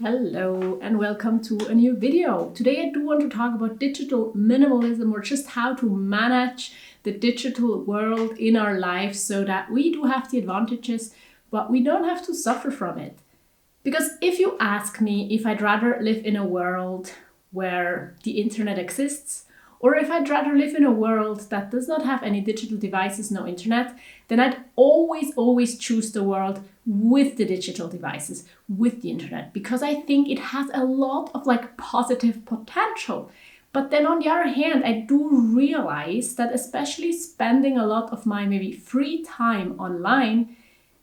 Hello and welcome to a new video. Today I do want to talk about digital minimalism, or just how to manage the digital world in our lives so that we do have the advantages, but we don't have to suffer from it. Because if you ask me if I'd rather live in a world where the internet exists, or if I'd rather live in a world that does not have any digital devices, no internet, then I'd always choose the world with the digital devices, with the internet, because I think it has a lot of positive potential. But then on the other hand, I do realize that especially spending a lot of my maybe free time online,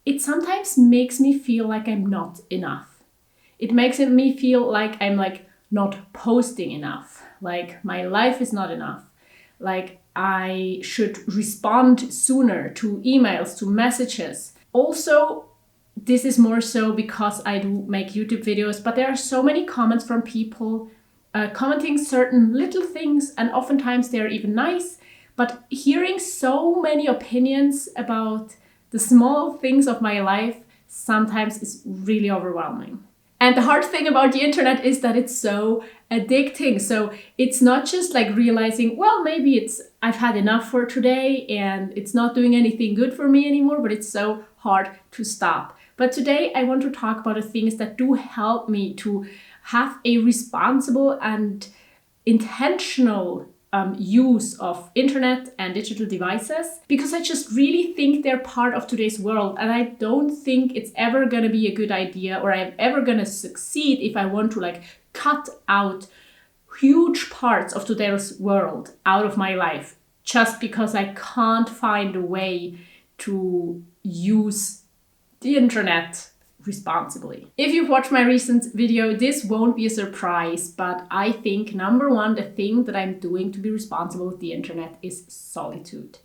it sometimes makes me feel like I'm not enough. It makes me feel like I'm not posting enough. Like my life is not enough. Like I should respond sooner to emails, to messages. Also, this is more so because I do make YouTube videos, but there are so many comments from people commenting certain little things, and oftentimes they're even nice. But hearing so many opinions about the small things of my life sometimes is really overwhelming. And the hard thing about the internet is that it's so addicting. So it's not just like realizing, well, maybe I've had enough for today and it's not doing anything good for me anymore, but it's so hard to stop. But today I want to talk about the things that do help me to have a responsible and intentional use of internet and digital devices, because I just really think they're part of today's world, and I don't think it's ever going to be a good idea, or I'm ever going to succeed if I want to cut out huge parts of today's world out of my life just because I can't find a way to use the internet responsibly. If you've watched my recent video, this won't be a surprise, but I think number one, the thing that I'm doing to be responsible with the internet is solitude.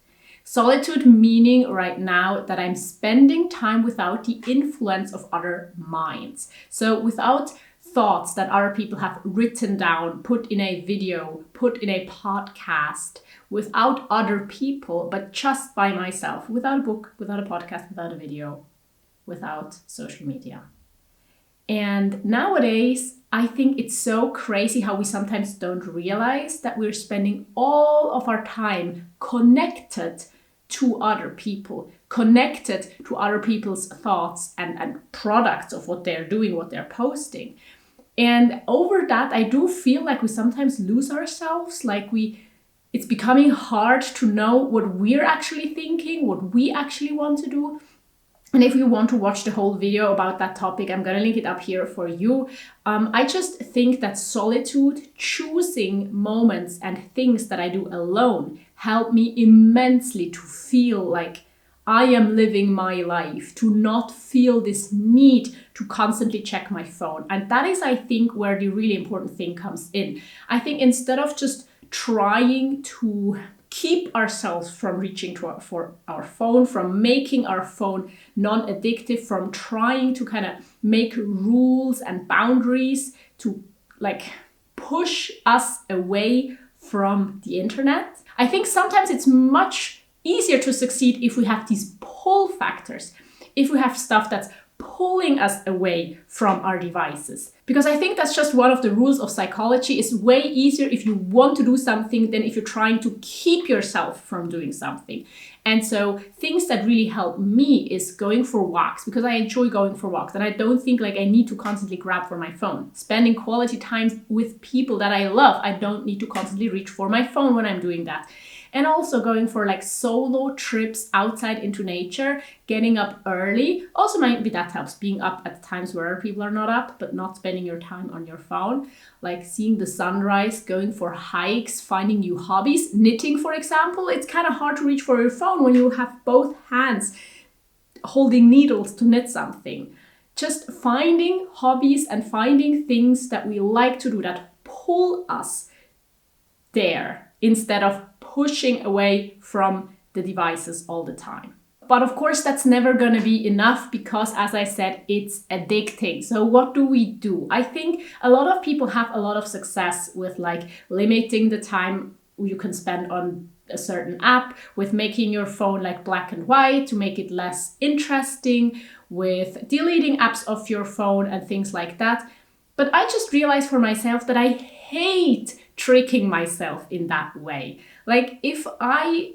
Solitude meaning right now that I'm spending time without the influence of other minds. So without thoughts that other people have written down, put in a video, put in a podcast, without other people, but just by myself, without a book, without a podcast, without a video, without social media. And nowadays, I think it's so crazy how we sometimes don't realize that we're spending all of our time connected to other people, connected to other people's thoughts and products of what they're doing, what they're posting. And over that, I do feel like we sometimes lose ourselves, it's becoming hard to know what we're actually thinking, what we actually want to do. And if you want to watch the whole video about that topic, I'm going to link it up here for you. I just think that solitude, choosing moments and things that I do alone, help me immensely to feel like I am living my life, to not feel this need to constantly check my phone. And that is, I think, where the really important thing comes in. I think instead of just trying to keep ourselves from reaching for our phone, from making our phone non-addictive, from trying to kind of make rules and boundaries to push us away from the internet. I think sometimes it's much easier to succeed if we have these pull factors, if we have stuff that's pulling us away from our devices. Because I think that's just one of the rules of psychology. It's way easier if you want to do something than if you're trying to keep yourself from doing something. And so things that really help me is going for walks, because I enjoy going for walks and I don't think I need to constantly grab for my phone. Spending quality time with people that I love. I don't need to constantly reach for my phone when I'm doing that. And also going for solo trips outside into nature, getting up early. Also maybe that helps, being up at times where people are not up, but not spending your time on your phone. Seeing the sunrise, going for hikes, finding new hobbies. Knitting, for example, it's kind of hard to reach for your phone when you have both hands holding needles to knit something. Just finding hobbies and finding things that we like to do that pull us there instead of pushing away from the devices all the time. But of course, that's never going to be enough because, as I said, it's addicting. So what do? I think a lot of people have a lot of success with limiting the time you can spend on a certain app, with making your phone black and white to make it less interesting, with deleting apps off your phone and things like that. But I just realized for myself that I hate tricking myself in that way. Like if I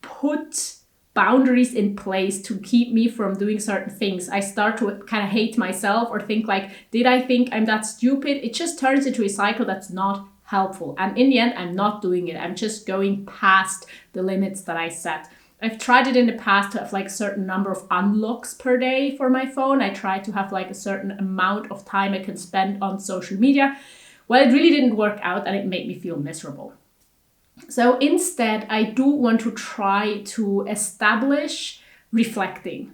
put boundaries in place to keep me from doing certain things, I start to kind of hate myself or think like, did I think I'm that stupid? It just turns into a cycle that's not helpful. And in the end, I'm not doing it. I'm just going past the limits that I set. I've tried it in the past to have like a certain number of unlocks per day for my phone. I try to have like a certain amount of time I can spend on social media. Well, it really didn't work out and it made me feel miserable. So instead, I do want to try to establish reflecting.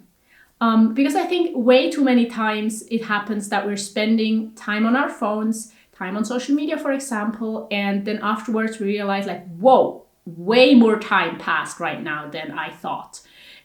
Because I think way too many times it happens that we're spending time on our phones, time on social media, for example, and then afterwards we realize like, whoa, way more time passed right now than I thought.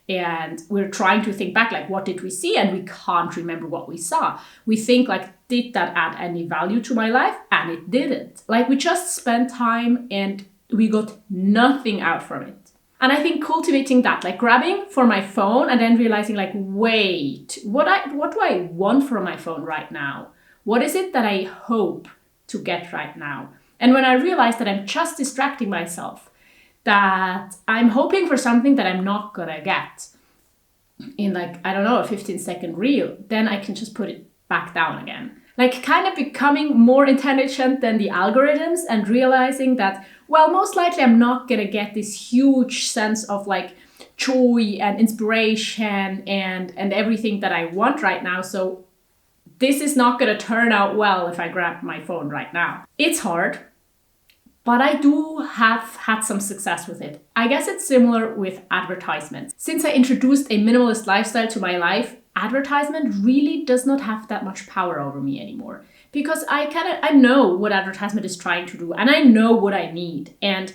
And we're trying to think back, like, what did we see? And we can't remember what we saw. We think like, did that add any value to my life? And it didn't. Like we just spent time and we got nothing out from it. And I think cultivating that, like grabbing for my phone and then realizing like, wait, what do I want from my phone right now? What is it that I hope to get right now? And when I realize that I'm just distracting myself, that I'm hoping for something that I'm not gonna get in like, I don't know, a 15-second reel, then I can just put it back down again. Like kind of becoming more intelligent than the algorithms and realizing that, well, most likely I'm not gonna get this huge sense of like joy and inspiration and everything that I want right now. So this is not gonna turn out well if I grab my phone right now. It's hard, but I do have had some success with it. I guess it's similar with advertisements. Since I introduced a minimalist lifestyle to my life, advertisement really does not have that much power over me anymore, because I know what advertisement is trying to do and I know what I need and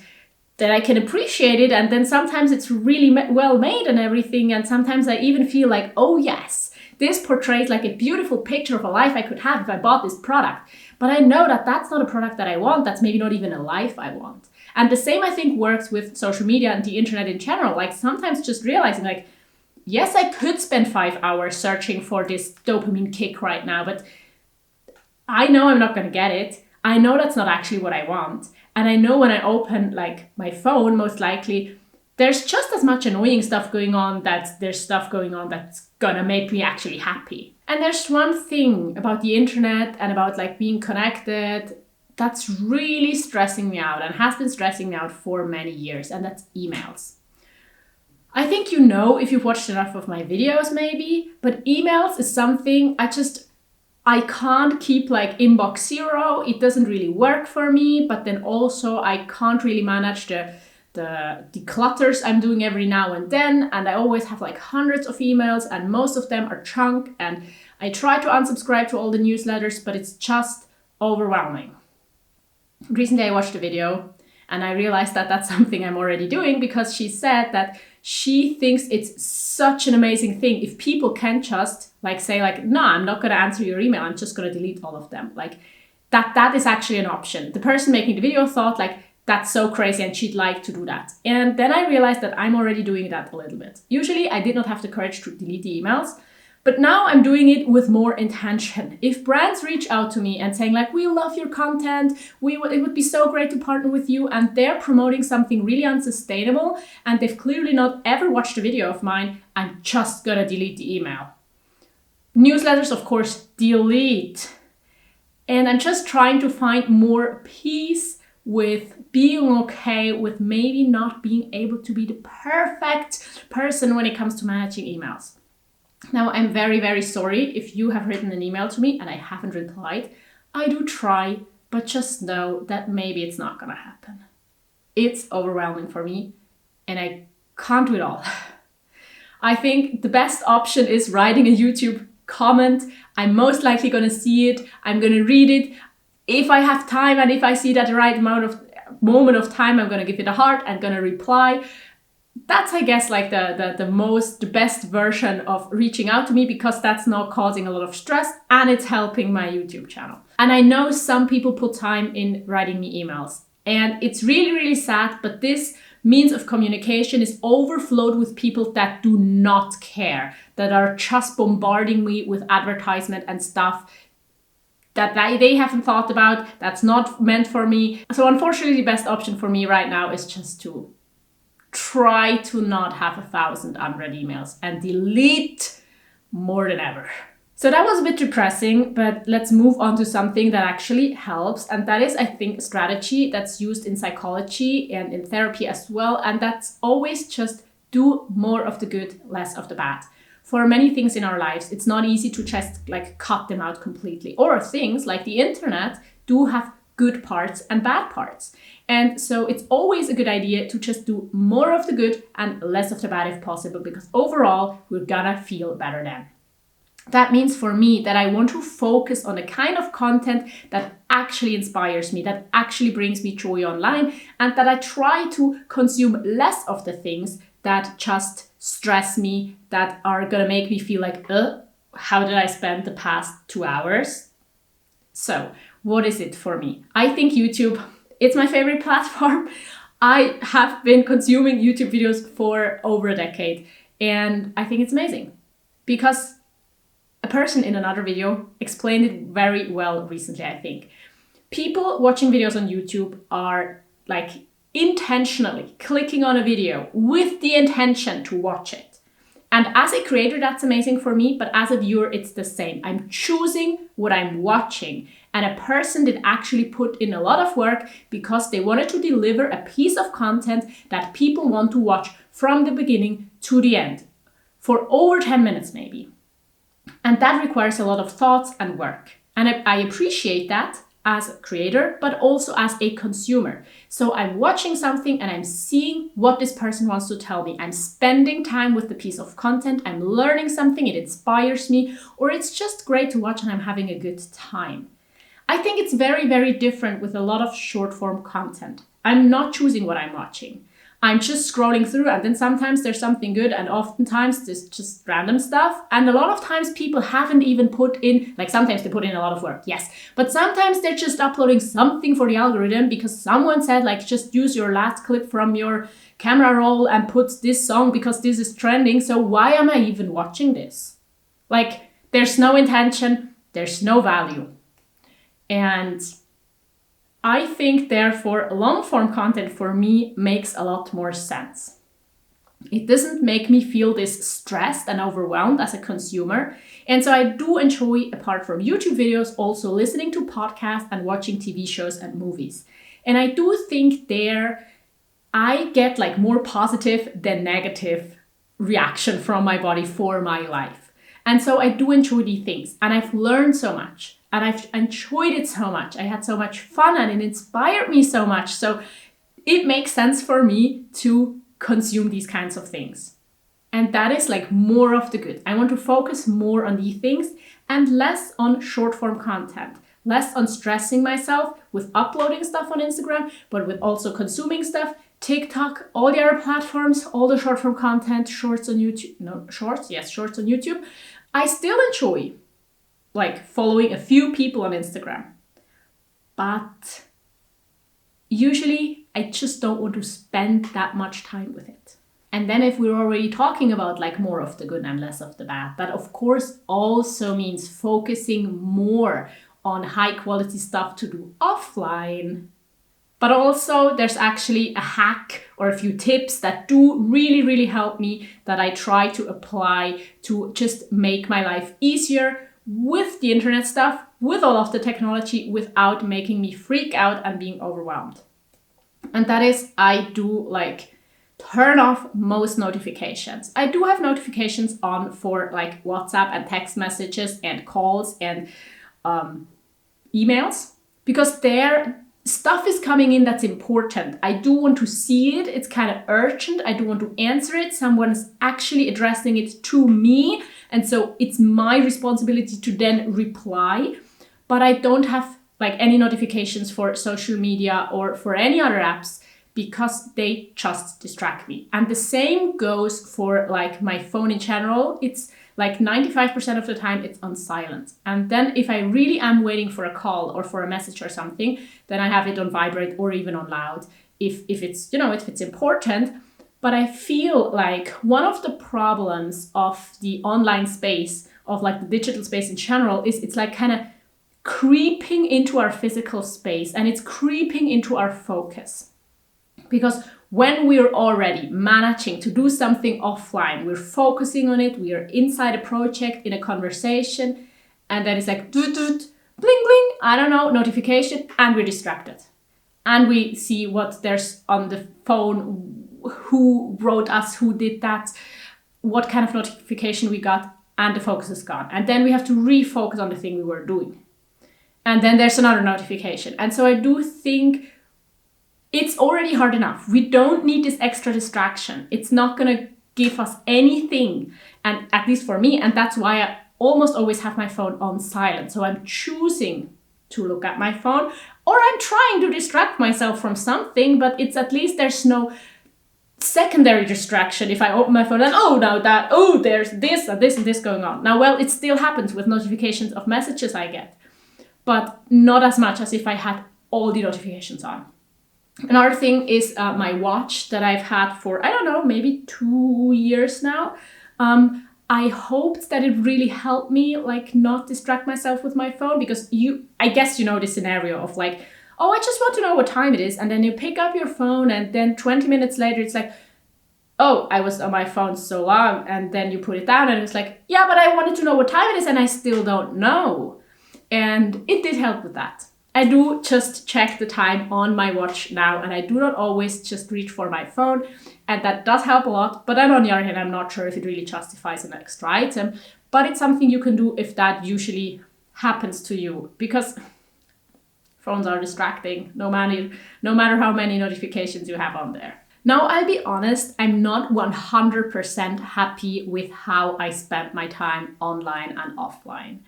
that I can appreciate it, and then sometimes it's really well made and everything, and sometimes I even feel like, oh yes, this portrays like a beautiful picture of a life I could have if I bought this product. But I know that that's not a product that I want. That's maybe not even a life I want. And the same I think works with social media and the internet in general. Like sometimes just realizing like, yes, I could spend 5 hours searching for this dopamine kick right now, but I know I'm not going to get it. I know that's not actually what I want. And I know when I open like my phone, most likely there's just as much annoying stuff going on that there's stuff going on that's gonna make me actually happy. And there's one thing about the internet and about like being connected that's really stressing me out and has been stressing me out for many years, and that's emails. I think you know if you've watched enough of my videos maybe, but emails is something I can't keep like inbox zero. It doesn't really work for me, but then also I can't really manage the declutters I'm doing every now and then, and I always have like hundreds of emails and most of them are junk, and I try to unsubscribe to all the newsletters, but it's just overwhelming. Recently I watched a video and I realized that that's something I'm already doing, because she said that she thinks it's such an amazing thing if people can just like say like, no, I'm not going to answer your email, I'm just going to delete all of them. Like that is actually an option. The person making the video thought like, that's so crazy and she'd like to do that. And then I realized that I'm already doing that a little bit. Usually I did not have the courage to delete the emails, but now I'm doing it with more intention. If brands reach out to me and saying like, we love your content, it would be so great to partner with you, and they're promoting something really unsustainable and they've clearly not ever watched a video of mine, I'm just gonna delete the email. Newsletters, of course, delete. And I'm just trying to find more peace with being okay with maybe not being able to be the perfect person when it comes to managing emails. Now, I'm very, very sorry if you have written an email to me and I haven't replied. I do try, but just know that maybe it's not gonna happen. It's overwhelming for me and I can't do it all. I think the best option is writing a YouTube comment. I'm most likely gonna see it. I'm gonna read it. If I have time and if I see that the right moment of time, I'm gonna give it a heart. I'm gonna reply. That's, I guess, like the best version of reaching out to me, because that's not causing a lot of stress and it's helping my YouTube channel. And I know some people put time in writing me emails, and it's really, really sad, but this means of communication is overflowed with people that do not care, that are just bombarding me with advertisement and stuff they haven't thought about, that's not meant for me. So unfortunately, the best option for me right now is just to try to not have 1,000 unread emails and delete more than ever. So that was a bit depressing, but let's move on to something that actually helps. And that is, I think, a strategy that's used in psychology and in therapy as well. And that's always just do more of the good, less of the bad. For many things in our lives, it's not easy to just like cut them out completely. Or things like the internet do have good parts and bad parts. And so it's always a good idea to just do more of the good and less of the bad if possible, because overall, we're gonna feel better then. That means for me that I want to focus on the kind of content that actually inspires me, that actually brings me joy online, and that I try to consume less of the things that just stress me, that are gonna make me feel like, how did I spend the past 2 hours? So what is it for me? I think YouTube, it's my favorite platform. I have been consuming YouTube videos for over a decade, and I think it's amazing because a person in another video explained it very well recently, I think. People watching videos on YouTube are like intentionally clicking on a video with the intention to watch it. And as a creator, that's amazing for me, but as a viewer, it's the same. I'm choosing what I'm watching. And a person did actually put in a lot of work because they wanted to deliver a piece of content that people want to watch from the beginning to the end for over 10 minutes maybe. And that requires a lot of thoughts and work. And I appreciate that as a creator, but also as a consumer. So I'm watching something and I'm seeing what this person wants to tell me. I'm spending time with the piece of content. I'm learning something. It inspires me, or it's just great to watch and I'm having a good time. I think it's very, very different with a lot of short form content. I'm not choosing what I'm watching. I'm just scrolling through, and then sometimes there's something good, and oftentimes there's just random stuff. And a lot of times people haven't even put in, like sometimes they put in a lot of work, yes. But sometimes they're just uploading something for the algorithm because someone said, like, just use your last clip from your camera roll and put this song because this is trending. So why am I even watching this? Like, there's no intention, there's no value. And I think, therefore, long-form content for me makes a lot more sense. It doesn't make me feel this stressed and overwhelmed as a consumer. And so I do enjoy, apart from YouTube videos, also listening to podcasts and watching TV shows and movies. And I do think there I get like more positive than negative reaction from my body for my life. And so I do enjoy these things. And I've learned so much. And I've enjoyed it so much. I had so much fun and it inspired me so much. So it makes sense for me to consume these kinds of things. And that is like more of the good. I want to focus more on these things and less on short form content. Less on stressing myself with uploading stuff on Instagram, but with also consuming stuff. TikTok, all the other platforms, all the short form content, shorts on YouTube. Shorts on YouTube. I still enjoy like following a few people on Instagram. But usually I just don't want to spend that much time with it. And then if we're already talking about like more of the good and less of the bad, that of course also means focusing more on high quality stuff to do offline. But also there's actually a hack or a few tips that do really, really help me that I try to apply to just make my life easier with the internet stuff, with all of the technology, without making me freak out and being overwhelmed. And that is, I do like turn off most notifications. I do have notifications on for like WhatsApp and text messages and calls and emails, because there stuff is coming in that's important. I do want to see it. It's kind of urgent. I do want to answer it. Someone is actually addressing it to me. And so it's my responsibility to then reply. But I don't have like any notifications for social media or for any other apps because they just distract me. And the same goes for like my phone in general. It's like 95% of the time it's on silent. And then if I really am waiting for a call or for a message or something, then I have it on vibrate or even on loud if it's, if it's important. But I feel like one of the problems of the online space, of like the digital space in general, is it's like kind of creeping into our physical space and it's creeping into our focus. Because when we're already managing to do something offline, we're focusing on it, we are inside a project, in a conversation, and then it's like, bling, bling, I don't know, notification, and we're distracted. And we see what there's on the phone, who wrote us, who did that, what kind of notification we got, and the focus is gone. And then we have to refocus on the thing we were doing. And then there's another notification. And so I do think it's already hard enough. We don't need this extra distraction. It's not going to give us anything. And at least for me, and that's why I almost always have my phone on silent. So I'm choosing to look at my phone, or I'm trying to distract myself from something, but it's at least there's no secondary distraction. If I open my phone and there's this and this and this going on. Now, well, it still happens with notifications of messages I get, but not as much as if I had all the notifications on. Another thing is my watch that I've had for, I don't know, maybe 2 years now. I hoped that it really helped me like not distract myself with my phone, because I guess you know the scenario of like, oh, I just want to know what time it is. And then you pick up your phone and then 20 minutes later, it's like, oh, I was on my phone so long. And then you put it down and it's like, yeah, but I wanted to know what time it is and I still don't know. And it did help with that. I do just check the time on my watch now, and I do not always just reach for my phone, and that does help a lot. But then on the other hand, I'm not sure if it really justifies an extra item, but it's something you can do if that usually happens to you, because phones are distracting no matter how many notifications you have on there. Now, I'll be honest, I'm not 100% happy with how I spend my time online and offline.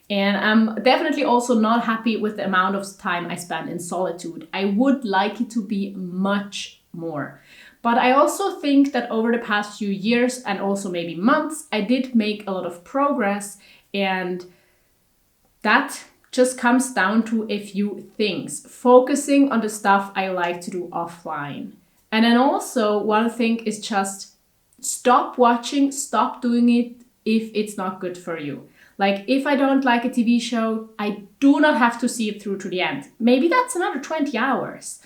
And I'm definitely also not happy with the amount of time I spend in solitude. I would like it to be much more. But I also think that over the past few years and also maybe months, I did make a lot of progress, and that just comes down to a few things. Focusing on the stuff I like to do offline. And then also one thing is just stop watching, stop doing it if it's not good for you. Like if I don't like a TV show, I do not have to see it through to the end. Maybe that's another 20 hours.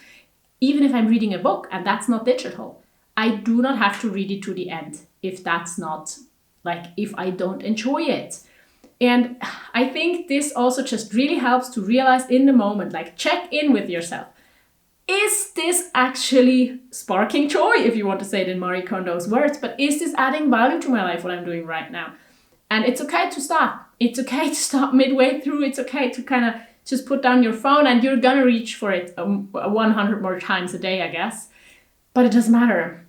Even if I'm reading a book and that's not digital, I do not have to read it to the end if that's not, like, if I don't enjoy it. And I think this also just really helps to realize in the moment, like check in with yourself. Is this actually sparking joy, if you want to say it in Marie Kondo's words, but is this adding value to my life, what I'm doing right now? And it's okay to stop. It's okay to stop midway through. It's okay to kind of just put down your phone, and you're gonna reach for it 100 more times a day, I guess. But it doesn't matter.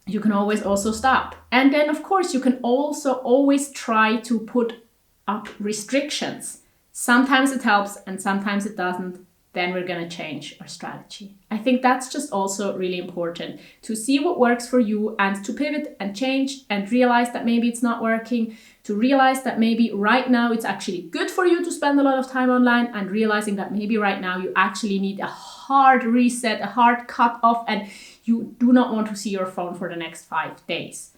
You can always also stop. And then, of course, you can also always try to put up restrictions. Sometimes it helps and sometimes it doesn't. Then we're gonna change our strategy. I think that's just also really important, to see what works for you and to pivot and change and realize that maybe it's not working, to realize that maybe right now it's actually good for you to spend a lot of time online, and realizing that maybe right now you actually need a hard reset, a hard cut off, and you do not want to see your phone for the next 5 days.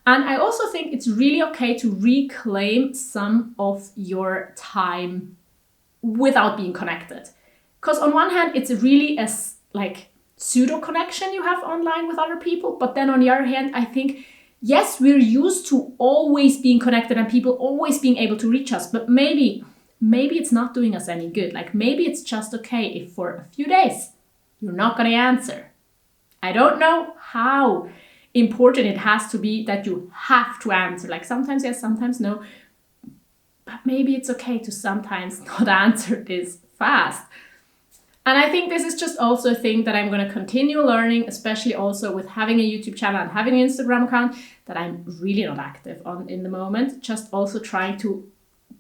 And I also think it's really okay to reclaim some of your time without being connected. Because on one hand, it's really a like pseudo connection you have online with other people. But then on the other hand, I think, yes, we're used to always being connected and people always being able to reach us. But maybe it's not doing us any good. Like maybe it's just okay if for a few days you're not going to answer. I don't know how important it has to be that you have to answer. Like sometimes yes, sometimes no. But maybe it's okay to sometimes not answer this fast. And I think this is just also a thing that I'm going to continue learning, especially also with having a YouTube channel and having an Instagram account that I'm really not active on in the moment. Just also trying to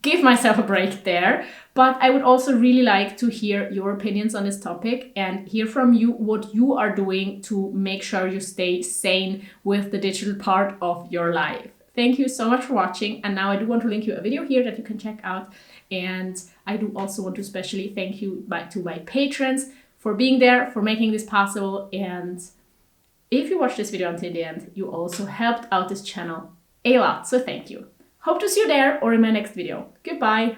give myself a break there. But I would also really like to hear your opinions on this topic and hear from you what you are doing to make sure you stay sane with the digital part of your life. Thank you so much for watching. And now I do want to link you a video here that you can check out. And I do also want to especially thank you to my patrons for being there, for making this possible. And if you watched this video until the end, you also helped out this channel a lot. So thank you. Hope to see you there or in my next video. Goodbye.